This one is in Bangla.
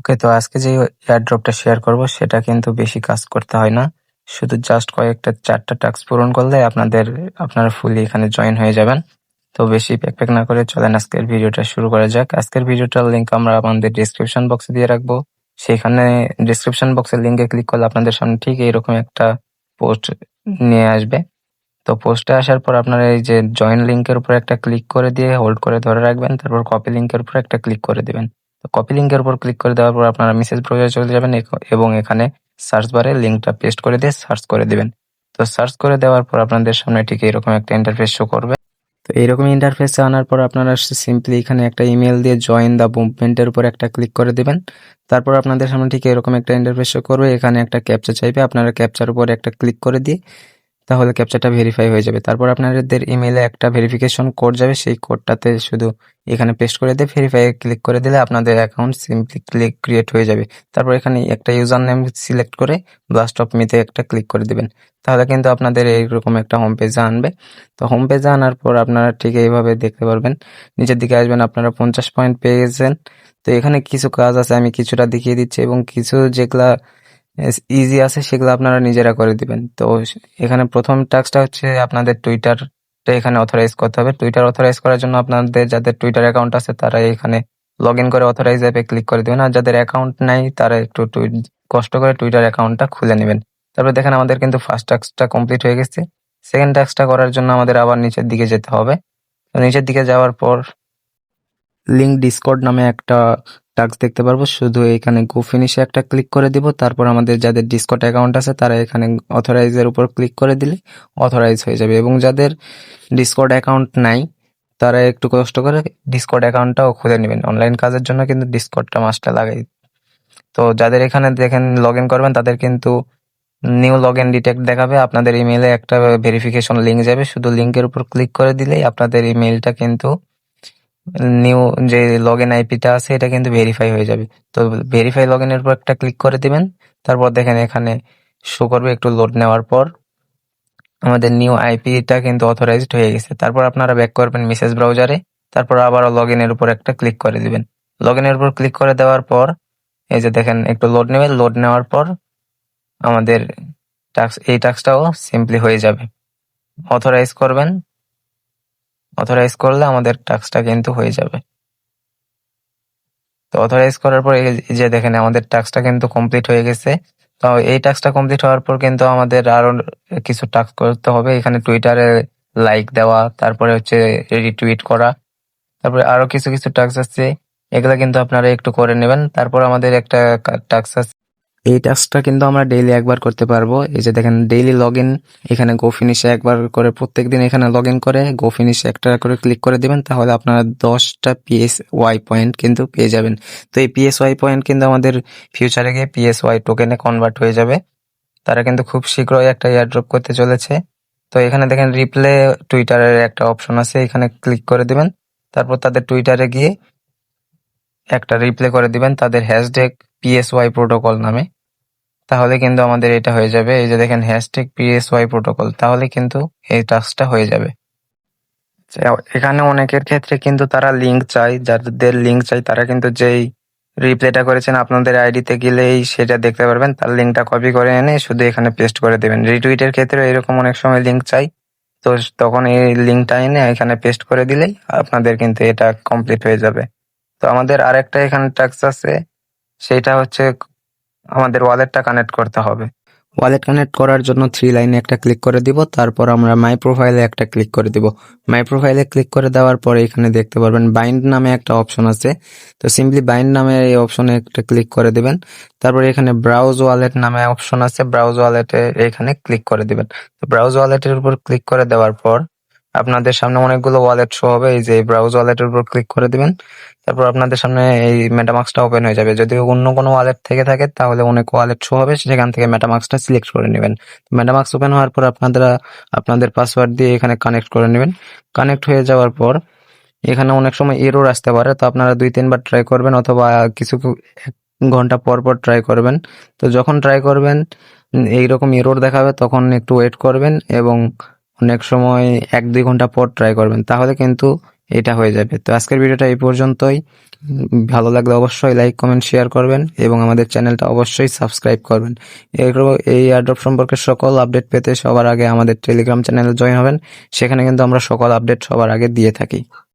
ওকে, তো আজকে যে এয়ারড্রপটা শেয়ার করব সেটা কিন্তু বেশি কাজ করতে হয় না। শুধু জাস্ট কয়েকটা 4টা টাস্ক পূরণ করলে আপনারা ফুললি এখানে জয়েন হয়ে যাবেন। তো বেশি প্যাক না করে চলেন আজকের ভিডিওটা শুরু করা যাক। আজকের ভিডিওটার লিংক আমরা আমাদের ডেসক্রিপশন বক্সে দিয়ে রাখবো। সেখানে ডেসক্রিপশন বক্সের লিংকে ক্লিক করলে আপনাদের সামনে ঠিক এইরকম একটা পোস্ট নিয়ে আসবে। তো পোস্টে আসার পর আপনারা এই যে জয়েন লিংকের উপর একটা ক্লিক করে দিয়ে হোল্ড করে ধরে রাখবেন। তারপর কপি লিংকের উপর একটা ক্লিক করে দিবেন। তো কপি লিংকের উপর ক্লিক করে দেওয়ার পর আপনারা মেসেজ ব্রাউজারে চলে যাবেন এবং এখানে সার্চ বারে লিংকটা পেস্ট করে দিয়ে সার্চ করে দিবেন। তো সার্চ করে দেওয়ার পর আপনাদের সামনে ঠিক এরকম একটা ইন্টারফেস শো করবে। তো এইরকম ইন্টারফেসে আনার পর আপনারা সিম্পলি এখানে একটা ইমেল দিয়ে জয়েন দ্য মুভমেন্টের উপর একটা ক্লিক করে দিবেন। তারপর আপনাদের সামনে ঠিক এরকম একটা ইন্টারফেস শো করবে। এখানে একটা ক্যাপচা চাইবে, আপনারা ক্যাপচার উপর একটা ক্লিক করে দিয়ে তাহলে ক্যাপচাটা ভেরিফাই হয়ে যাবে। তারপর আপনাদের ইমেইলে একটা ভেরিফিকেশন কোড যাবে, সেই কোডটাতে শুধু এখানে পেস্ট করে দিয়ে ভেরিফাই ক্লিক করে দিলে আপনাদের অ্যাকাউন্ট সিম্পলি ক্রিয়েট হয়ে যাবে। তারপর এখানে একটা ইউজার নেম সিলেক্ট করে ব্লাস্ট অফ মিতে একটা ক্লিক করে দিবেন। তাহলে কিন্তু আপনাদের এইরকম একটা হোম পেজে আনবে। তো হোম পেজে আনার পর আপনারা ঠিক এইভাবে দেখতে পারবেন। নিচের দিকে আসবেন, আপনারা 50 পয়েন্ট পেয়ে গেছেন। তো এখানে কিছু কাজ আছে, আমি কিছুটা দেখিয়ে দিচ্ছি এবং কিছু যেগুলা ইজি আছে সেগুলো আপনারা নিজেরা করে দিবেন। তো এখানে প্রথম টাস্কটা হচ্ছে আপনাদের টুইটারটা এখানে অথরাইজ করতে হবে। টুইটার অথরাইজ করার জন্য আপনাদের যাদের টুইটার অ্যাকাউন্ট আছে তারা এখানে লগ ইন করে অথরাইজ অ্যাপে ক্লিক করে দেবেন, আর যাদের অ্যাকাউন্ট নাই তারা একটু কষ্ট করে টুইটার অ্যাকাউন্টটা খুলে নেবেন। তারপর দেখেন আমাদের কিন্তু ফার্স্ট টাস্কটা কমপ্লিট হয়ে গেছে। সেকেন্ড টাস্কটা করার জন্য আমাদের আবার নিচের দিকে যেতে হবে। তো নিচের দিকে যাওয়ার পর লিঙ্ক ডিসকর্ড নামে একটা টাস্ক দেখতে পারবো, শুধু এখানে গো ফিনিশে একটা ক্লিক করে দিব। তারপর আমাদের যাদের ডিসকর্ড অ্যাকাউন্ট আছে তারা এখানে অথরাইজের উপর ক্লিক করে দিলে অথরাইজ হয়ে যাবে, এবং যাদের ডিসকর্ড অ্যাকাউন্ট নাই তারা একটু কষ্ট করে ডিসকর্ড অ্যাকাউন্টটাও খুলে নেবেন। অনলাইন কাজের জন্য কিন্তু ডিসকর্ডটা মাস্টটা লাগাই। তো যাদের এখানে দেখেন লগ ইন করবেন তাদের কিন্তু নিউ লগ ইন ডিটেক্ট দেখাবে, আপনাদের ইমেইলে একটা ভেরিফিকেশন লিঙ্ক যাবে, শুধু লিঙ্কের উপর ক্লিক করে দিলেই আপনাদের ইমেইলটা কিন্তু নিউ যে লগ ইন আইপিটা আছে এটা কিন্তু ভেরিফাই হয়ে যাবে। তো ভেরিফাই লগ ইনের উপর একটা ক্লিক করে দিবেন। তারপর দেখেন এখানে শো করবে, একটু লোড নেওয়ার পর আমাদের নিউ আইপিটা কিন্তু অথরাইজড হয়ে গেছে। তারপর আপনারা ব্যাক করবেন মেসেজ ব্রাউজারে, তারপর আবারও লগ ইনের উপর একটা ক্লিক করে দিবেন। লগ ইনের উপর ক্লিক করে দেওয়ার পর এই যে দেখেন একটু লোড নেবেন, লোড নেওয়ার পর আমাদের এই টাস্কটাও সিম্পলি হয়ে যাবে। অথরাইজ করবেন, অথরাইজ করলে আমাদের টাস্কটা কিন্তু হয়ে যাবে। তো অথরাইজ করার পর এই যে দেখেন আমাদের টাস্কটা কিন্তু কমপ্লিট হয়ে গেছে। তো এই টাস্কটা কমপ্লিট হওয়ার পর কিন্তু আমাদের আরো কিছু টাস্ক করতে হবে। এখানে টুইটারে লাইক দেওয়া, তারপরে হচ্ছে রিটুইট করা, তারপরে আরো কিছু কিছু টাস্ক আছে, এগুলা কিন্তু আপনারা একটু করে নেবেন। তারপর আমাদের একটা টাস্ক আছে, এই টাস্কটা কিন্তু আমরা ডেইলি একবার করতে পারবো। এই যে দেখেন ডেইলি লগ ইন, এখানে গো ফিনিশে একবার করে প্রত্যেকদিন এখানে লগ ইন করে গো ফিনিশে একটা করে ক্লিক করে দিবেন, তাহলে আপনারা 10টা PSY পয়েন্ট কিন্তু পেয়ে যাবেন। তো এই PSY পয়েন্ট কিন্তু আমাদের ফিউচারে গিয়ে PSY টোকেনে কনভার্ট হয়ে যাবে। তারা কিন্তু খুব শীঘ্রই একটা এয়ারড্রপ করতে চলেছে। তো এখানে দেখেন রিপ্লে টুইটারের একটা অপশন আছে, এখানে ক্লিক করে দিবেন। তারপর তাদের টুইটারে গিয়ে একটা রিপ্লে করে দিবেন তাদের হ্যাশট্যাগ PSY প্রোটোকল নামে, তাহলে কিন্তু আমাদের এটা হয়ে যাবে। এই যে দেখেন হ্যাশট্যাগ PSY প্রোটোকল, তাহলে কিন্তু এই টাস্কটা হয়ে যাবে। এখানে অনেকের ক্ষেত্রে কিন্তু তারা লিঙ্ক চাই, যাদের লিঙ্ক চাই তারা কিন্তু যেই রিপ্লেটা করেছেন আপনাদের আইডিতে গেলেই সেটা দেখতে পারবেন, তার লিঙ্কটা কপি করে এনে শুধু এখানে পেস্ট করে দেবেন। রিটুইটের ক্ষেত্রে এরকম অনেক সময় লিঙ্ক চাই, তো তখন এই লিঙ্কটা এনে এখানে পেস্ট করে দিলেই আপনাদের কিন্তু এটা কমপ্লিট হয়ে যাবে। তো আমাদের আরেকটা এখানে টাস্ক আছে, সেটা হচ্ছে আমাদের ওয়ালেটটা কানেক্ট করতে হবে। ওয়ালেট কানেক্ট করার জন্য 3 লাইনে একটা ক্লিক করে দিব, তারপর আমরা মাই প্রোফাইলে একটা ক্লিক করে দিব। মাই প্রোফাইলে ক্লিক করে দেওয়ার পরে এখানে দেখতে পারবেন বাইন্ড নামে একটা অপশন আছে। তো সিম্পলি বাইন্ড নামে এই অপশনে একটা ক্লিক করে দিবেন। তারপর এখানে ব্রাউজ ওয়ালেট নামে অপশন আছে, ব্রাউজ ওয়ালেটে এখানে ক্লিক করে দিবেন। তো ব্রাউজ ওয়ালেটের উপর ক্লিক করে দেওয়ার পর আপনাদের সামনে অনেকগুলো ওয়ালেট শো হবে, এই যে ব্রাউজ ওয়ালেটের উপর ক্লিক করে দিবেন। তারপর আপনাদের সামনে এই মেটামাস্কটা ওপেন হয়ে যাবে। যদি অন্য কোনো ওয়ালেট থেকে থাকে তাহলে অনেক ওয়ালেট শো হবে, সেখান থেকে মেটামাস্কটা সিলেক্ট করে নেবেন। মেটামাস্ক ওপেন হওয়ার পর আপনারা আপনাদের পাসওয়ার্ড দিয়ে এখানে কানেক্ট করে নেবেন। কানেক্ট হয়ে যাওয়ার পর এখানে অনেক সময় এরর আসতে পারে, তো আপনারা 2-3 বার ট্রাই করবেন অথবা কিছু 1 ঘন্টা পর পর ট্রাই করবেন। তো যখন ট্রাই করবেন এইরকম এরর দেখাবে তখন একটু ওয়েট করবেন এবং অনেক সময় 1-2 ঘন্টা পর ট্রাই করবেন, তাহলে কিন্তু এটা হয়ে যাবে। তো আজকের ভিডিওটা এই পর্যন্তই। ভালো লাগলে অবশ্যই লাইক, কমেন্ট, শেয়ার করবেন এবং আমাদের চ্যানেলটা অবশ্যই সাবস্ক্রাইব করবেন। এই এয়ারড্রপ সম্পর্কে সকল আপডেট পেতে সবার আগে আমাদের টেলিগ্রাম চ্যানেলে জয়েন হবেন। সেখানে কিন্তু আমরা সকল আপডেট সবার আগে দিয়ে থাকি।